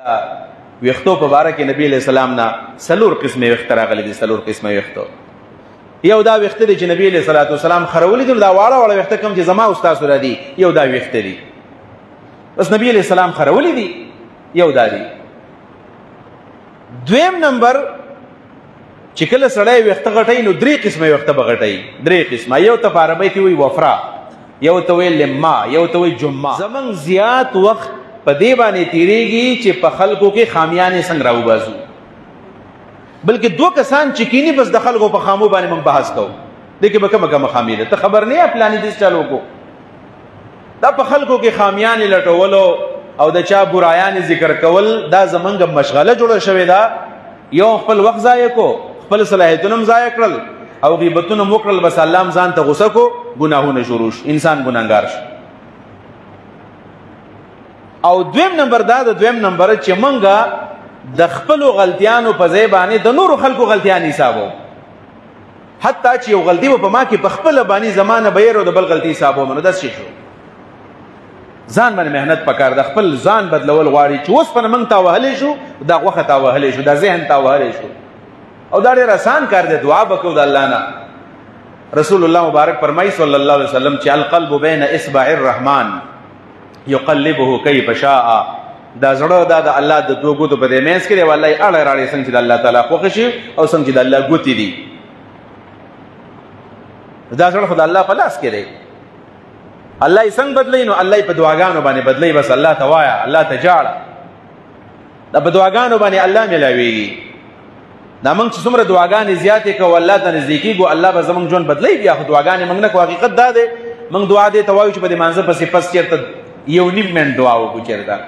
ویختو په باره کې نبی علیہ السلام نه څلور قسمه ویښته راغلي دي. څلور قسمه ویښتو. یو دا ویښته دي چې نبی علیہ الصلوۃ والسلام خرولي دي. دا واړه واړه ویښته کوم چې زما او ستاسو را دي یو دا ویښته دي. بس نبی علیہ السلام خرولي دي. یو دا دي. دویم نمبر چې کله سړی ویښته غټوي نو درې قسمه ویښته به غټوي. درې قسمه. یو ته په عربۍ کې وایي وفرا، یو ته وایي لما، یو ته وایي جمعه. زمونږ زیات وخت په دې باندې تیریږي چې په خلکو کې خامیانې څنګه راوباسو. بلکې دوه کسان چې کینی بس د خلکو په خامو باندې موږ بحث کوو. دې کې به کومه کومه خامي ده، ته خبر نه یې پلانې دې چالو کو. دا په خلکو کې خامیانې لټولو او د چا برایانې ذکر کول دا زمونږ مشغله جوړه شوې ده. یو خپل وخت ضایع کو، خپل صلاحیتونه هم ضایع کړل او غیبتونه مو کړل، بس الله هم ځان ته غوسه کو، ګناهونه شروع شو، انسان ګناهګار شو. او دویم نمبر دا د دویم نمبر چې منګه د خپلو غلطیانو په ځای باندې د نورو خلکو غلطیان حسابو. حتی چې یو غلطي به په ما کې په خپله باندې زمانه بهیر او د بل غلطي حسابو منو داسې شو. ځان باندې محنت پکار د خپل ځان بدلول غواړي چې اوس په موږ تاوهلی شو، دا غوښه تاوهلی شو، دا ذهن تاوهلی شو. او دا ډېر آسان کار دی. دعا به کوو د الله نه. رسول الله مبارک فرمایي صلی الله علیه وسلم چې القلب بین اصبع الرحمن یقلبه کیف شاء. دا زړه دا د الله د دوه ګوتو په دې منځ کې دی. والله اړه راړې څنګه چې د الله تعالی خوښ شي او څنګه چې د الله ګوتې دي. دا زړه خو د الله په لاس کې دی. الله یې څنګه بدلوي؟ نو الله یې په دعاګانو باندې بدلوي. بس الله ته وایه، الله ته جاړه. دا په دعاګانو باندې الله میلاویږي. دا موږ چې څومره دعاګانې زیاتې کوو الله ته نږدې کېږو، الله به زموږ ژوند بدلوي. بیا خو دعاګانې موږ نه کوو. حقیقت دا دی موږ دعا دې ته وایو چې په دې مانځه پسې پس چېرته یو نیم منټ دعا وکړو. چېرته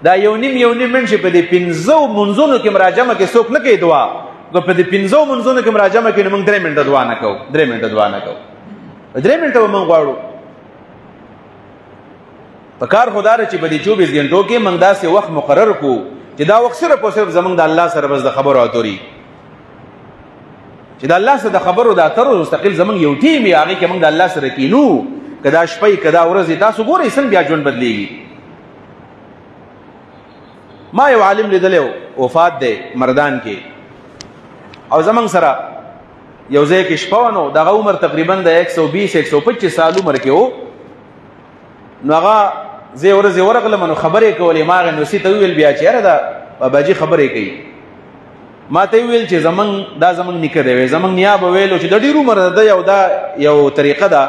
دا یو نیم منټ چې په دې پنځو منځونو کې مراجمه کې څوک نه کوي دعا، که په دې پنځو منځونو کې مراجمه کې نو موږ 3 منټه دعا نه کوو. 3 منټه دعا نه کوو. 3 منټه به موږ غواړو. په کار خو دا ده چې په دې 24 غنټو کې موږ داسې وخت مقرر کړو چې دا وخت صرف او صرف زموږ د الله سره بس د خبرو اتري، چې د الله سره د خبرو د اترو مستقل زموږ یو ټیم یې هغې کې موږ د الله سره کینو. که دا شپې که دا ورځې تاسو ګورئ څنګه بیا ژوند بدلېږي. ما یو عالم لیدلی وفات دی مردان کې، او زموږ سره یو ځای کې شپه وه. نو دغه عمر تقریبا د 120-125 سال عمر کې و. نو هغه زه ورځې ورغلم نو خبرې کولې. ما هغې نوسي ته وویل بیا چې یاره دا باباجي خبرې کوي. ما ته ویل چې دا زموږ نیکه دی. زموږ نیا به ویلو چې د ډېر عمر ده یو دا یو طریقه ده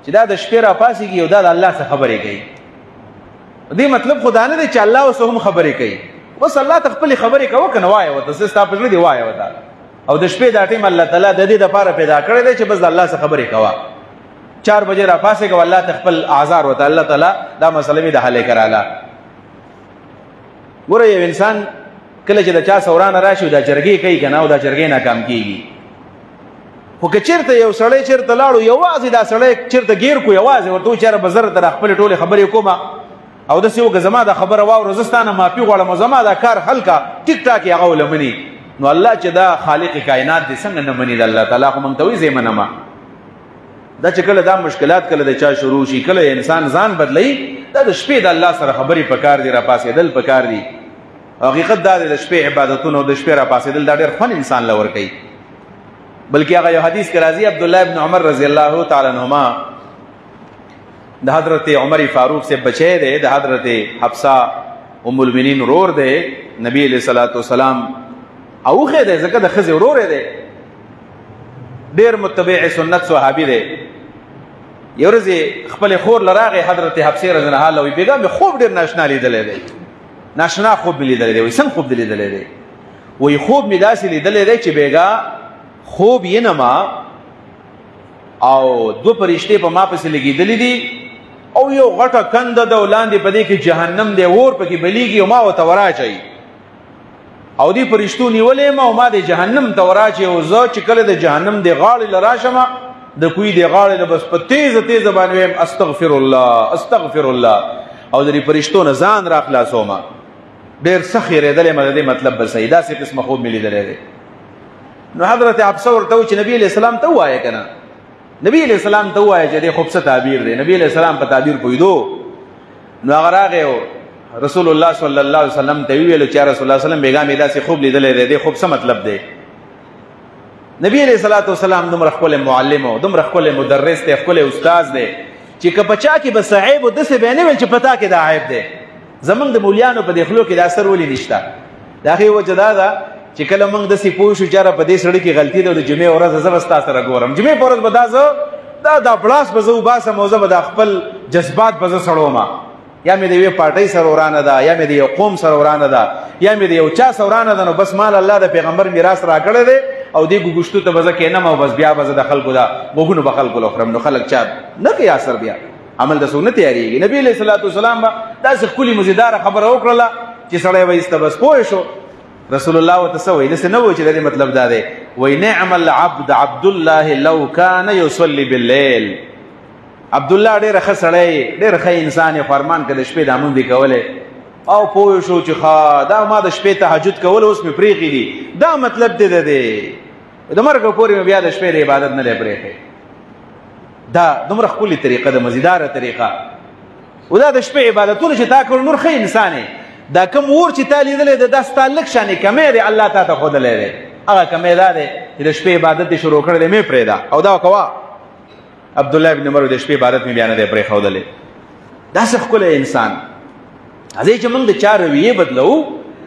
چې دا د شپې راپاسېږي یو دا د الله څخه خبرې کوي. دې مطلب خو دا نه دی چې الله اوس هم خبرې کوي. بس الله ته خپلې خبرې کوه که نه وایه ورته، څه ستا په زړه دې وایه ورته. او د شپې دا ټیم الله تعالی د دې دپاره پیدا کړی دی چې بس د الله څخه خبرې کوه. 4 بجې راپاسېږه او الله ته خپل اعذار ورته الله تعالی دا مسله مې د حلې کراله. ګوره یو انسان کله چې د چا سورانه راشي دا جرګې کوي که نه، او دا جرګې ناکام کېږي. خو که چېرته یو سړی چېرته لاړو یوازې دا سړی چېرته ګیر کو، یوازې ورته وایي چې یاره به زه درته خپلې ټولې خبرې کومه او داسې وکړه زما دا خبره واوره، زه ستا نه معافي غواړم او زما دا کار حل کا، ټیک ټاک یې هغه ولمني. نو الله چې دا خالق کائنات دی څنګه نه مني د الله تعالی؟ خو موږ ته وایي زه یې منمه. دا چې کله دا مشکلات کله د چا شروع شي، کله انسان ځان بدلوي، دا د شپې د الله سره خبرې پکار دي، راپاسېدل پکار دي. حقیقت دا دی د شپې عبادتونه او د شپې راپاسېدل دا ډېر خوند انسان له ورکوي. بلکې هغه یو حدیث کې راځي عبدالله ابن عمر رضی الله تعالی عنهما د حضرت عمر فاروق سے بچے دے، د حضرت حفصہ ام المؤمنین ورور دے، نبی علیہ الصلوۃ والسلام اوخه دے ځکه د ښځې ورور دی، ډېر متبع سنت صحابي دی. یو ورځ خپل خور لراغه حضرت حفصه رضی الله عنها وی بیګا مې خوب ډېر ناشنا لیدلې دی، ناشنا خوب مې لیدلې دی. وی څنګه خوب لیدلې دی؟ وی خوب مې داسې لیدلې دی چې بیګا خوب یې نما او دو فرشتې په ما پسې لګېدلې دي او یو غټه کنده ده ولاندې په دې کې جهنم دی، اور پکې بلیږي او ما ورته وراچوي او دې فرشتو نیولې ما او ما د جهنم ته وراچوي. او زه چې کله د جهنم د غاړې له راشم د کوی د غاړې له بس په تیزه تیزه باندې ویم استغفر الله استغفر الله او د دې فرشتو نه ځان را خلاصوم. ډېر سخت یېرېدلی مې د دې مطلب به صحیح داسې قسمه خوب مې لیدلی دی. نو حضرت حفصه ورته وایي چې نبي علیه السلام ته ووایه که نه، نبی علیہ السلام ته ووایه چې دې خوب څه تعبیر دی. نبی علیہ السلام په تعبیر پوهېدو. نو هغه راغی او رسول الله صلی الله علیه وسلم ته ویل چې رسول الله صلی الله علیه وسلم بیګا مې داسې خوب لیدلې دی خوب څه مطلب دی نبی علیہ الصلوۃ والسلام دومره خپل معلم او دومره خپل مدرس دی خپل استاد دی چې کپچا کې بس عیب او دسه بیان ویل چې پتا کې دا عیب دی زمنګ د مولیانو په دخلو کې دا اثر ولې نشته دا هی وجدا دا چې کله موږ د سی پوه شو چې را په دې سړی کې غلطي ده د جمعې ورځ زبستا سره ګورم جمعې پر ورځ بدازه دا پلاس بزو باسه موزه به خپل جذبات بزه سړو ما یا مې د یو پارټۍ سره ورانه ده یا مې د یو قوم سره ورانه ده یا مې د یو چا سره ورانه ده نو بس مال الله د پیغمبر میراث راکړی دی او دې ګوښتو ته بزه کینم او بس بیا بزه د خلکو دا وګونو به خلکو لخرم نو خلک چا نه کوي اثر بیا عمل د سنت تیاریږي نبی علیہ الصلوۃ والسلام دا څه کلی مزیدار خبره وکړه چې سړی وایسته بس پوه شو رسول الله وتسوي دسه نو چې د مطلب دا دی وای نعم العبد عبد الله لو كان يصلي بالليل عبد الله ډېر ښه سړی ډېر ښه انسان فرمان کړي شپې د امون دی کوله او پوه شو چې دا ما د شپې تهجد کول اوس مې پریخي دي دا مطلب دی د مرګ پورې بیا د شپې د عبادت نه پریخي دا دومره خپل طریقه د مزیدار طریقه او دا د شپې عبادتونه چې تا کول نور ښه انسان دا کوم ور چې تا لیدلې د داستان لک شانې کمې دی الله تا ته خودلې دی هغه کمې دا دی چې د شپې عبادت شروع کړل مې پرېدا او دا کوا عبد الله ابن عمر د شپې عبادت مې بیان دی پرې خودلې دا څه خپل انسان ازې چې موږ د چا رویه بدلو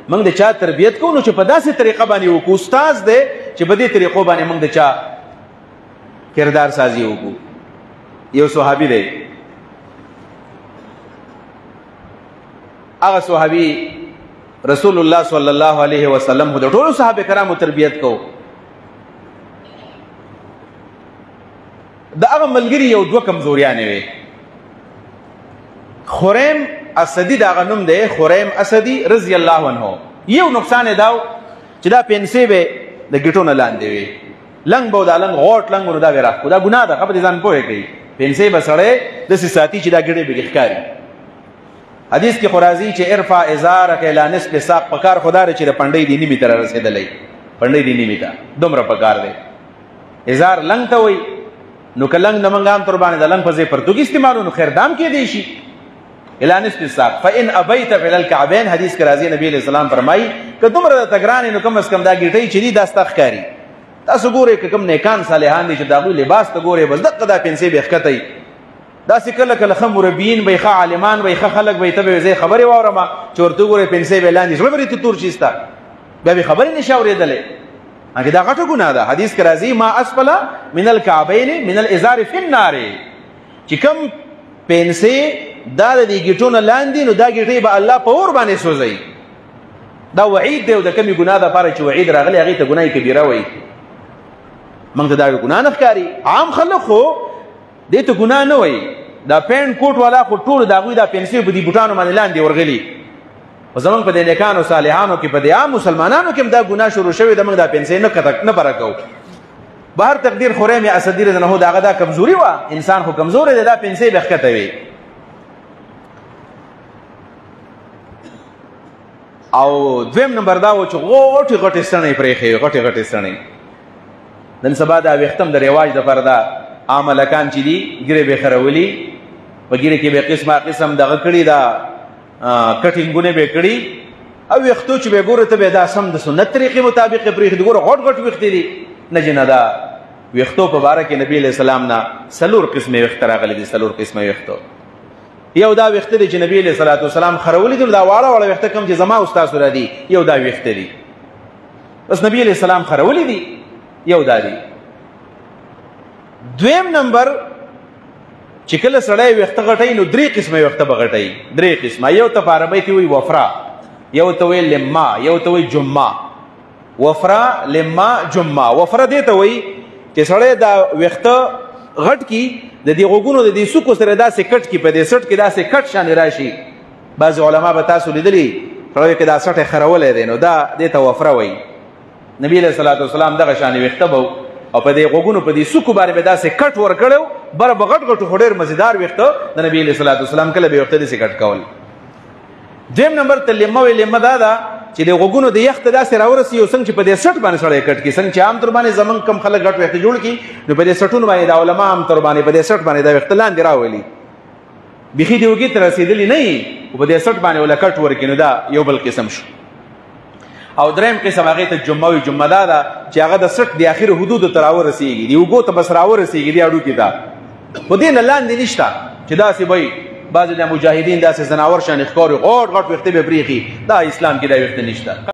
موږ د چا تربیت کوو نو چې په داسې طریقه باندې وکړو استاد دی چې په دې طریقو باندې موږ د چا کردار سازي وکړو یو صحابي دی هغه صحابي رسول الله صلی الله علیه وسلم د ټولو صحابه کرامو تربیت کو دا هغه ملګری یو دوه کمزوریانې وي خریم اسدی دا غنوم دی خریم اسدی رضی الله عنه یو نقصان داو چې دا پنسې به د ګټو نه لاندې وي لنګ بو دا لنګ غوټ لنګ ور دا ورا خو دا ګناه ده خبر ځان پوهه کوي پنسې بسړې د ساتي چې دا ګړې به ښکاری حدیث کې خرازی چې ارفع ازارک الی نصف ساق پکار خدای چې د پندې دی نیمه تر رسیدلې پندې دی نیمه تا دومره پکار دی ازار لنګ ته وي نو کلنګ نمنګام تر باندې د لنګ په ځای پرتګ استعمالونو خیر دام کې دی شي الی نصف ساق فان ابیت فی الکعبین حدیث کې راځي نبی علیہ السلام فرمایي که دومره تګران نو کم از کم دا ګټي چې دی داستخ کاری تاسو ګوره که کم نیکان صالحان دي چې داغوی لباس ته ګوره بس دغه دا پنسې به ښکتای دا کله کله خم مربیین به ښه عالمان به ښه خلک به ته به خبرې واورم چې ورته ګوره پنسې به لاندې زړه بری ته تور چیستا بیا به خبرې نشه اورېدلې هغه دا غټه ګناه ده حدیث کې راځي ما اسفل من الكعبین من الازار فی النار چې کم پنسې دا د ګټونو لاندې نو دا ګټې به الله په اور باندې سوځي دا وعید دی او د کمی ګناه ده لپاره چې وعید راغلی هغه ته ګناه کبیره وایي موږ ته دا ګناه نه ښکاري عام خلک خو دې ته ګناه نه وایي دا پینټ کوټ والا خو ټول د هغوی دا پنسې په دې بوټانو باندې لاندې ورغلي خو زموږ په دې نیکانو صالحانو کې په دې عام مسلمانانو کې هم دا ګناه شروع شوې ده موږ دا پنسې نه پره کوو بهر تقدیر خریم اسدي رضی الله عنه هغه دا کمزوري وه انسان خو کمزوری دی دا پنسې به ښکته وي او دویم نمبر دا و چې غوټې غټې ستنې پرېښې غټې غټې ستنې نن سبا دا ویښتم د رواج دپاره دا عام هلکان چې دي ګیرې به خرولي په ګیرې کې به قسمه قسم دغه کړي دا کټینګونه به کړي او ویښتو چې به ګوره ته به دا سم د سنت طریقې مطابق پرېښدي ګوره غټ غټ ویښتې دي نه جنه دا ویښتو په باره کې نبي علیه السلام نه څلور قسمې ویښته راغلي دي څلور قسمه ویښتو یو دا ویښته دی چې نبی علیه الصلاة والسلام خرولي دي دا واړه واړه ویښته کوم چې زما او ستاسو را دي یو دا ویښته دي بس نبی علیه السلام خرولي دي یو دا دی دویم نمبر چې کله سړی ویښته غټوي نو درې قسمه ویښته به غټوي درې قسمه یو ته په عربۍ کې وایي وفرا یو ته وایي لما یو ته وایي جمه وفرا لما جمه وفرا دې ته وایي چې سړی دا ویښته غټ کی د دې غوږونو د دې سوکو سره داسې کټ کی په دې سټ کې داسې کټ شانې راشي بعض علما به تاسو لیدلي سړی کې دا سټ خرولی دی نو دا دې ته وفره وایي نبی علیه الصلاة والسلام دغه شانې ویښته به او په دې غوږونو په دې سوکو باندې به داسې کټ ورکړی و بره به غټ غټو خو ډېر مزیدار ویښته د نبي علیه الصلاة والسلام کله به ویښته داسې کټ کول دویم نمبر ته لیمه وایي لیمه دا ده چې د غوږونو د یخ ته داسې راورسي یو څنګه چې په دې سټ باندې سړی کټ کړي څنګه چې عام طور باندې زمونږ کم خلک غټ ویښته جوړ کړي نو په دې سټونو باندې د علما عام طور باندې په دې سټ باندې دا ویښته لاندې راولي بیخي دې وږي ته رسېدلي نه وي په دې سټ باندې ولا کټ ورکې نو دا یو بل قسم شو او دریم قسم هغه ته جمعوي جمعه دا چې هغه د سټ د اخر حدود تر ورسیږي دی وګو ته بس راورسیږي دی اډو کې دا په دې نه لاندې نشته چې دا سی وای بعض د مجاهدین داسې زناور شان ښکاري غوړ غوړ وخت به بریخي دا اسلام کې دا وخت نشته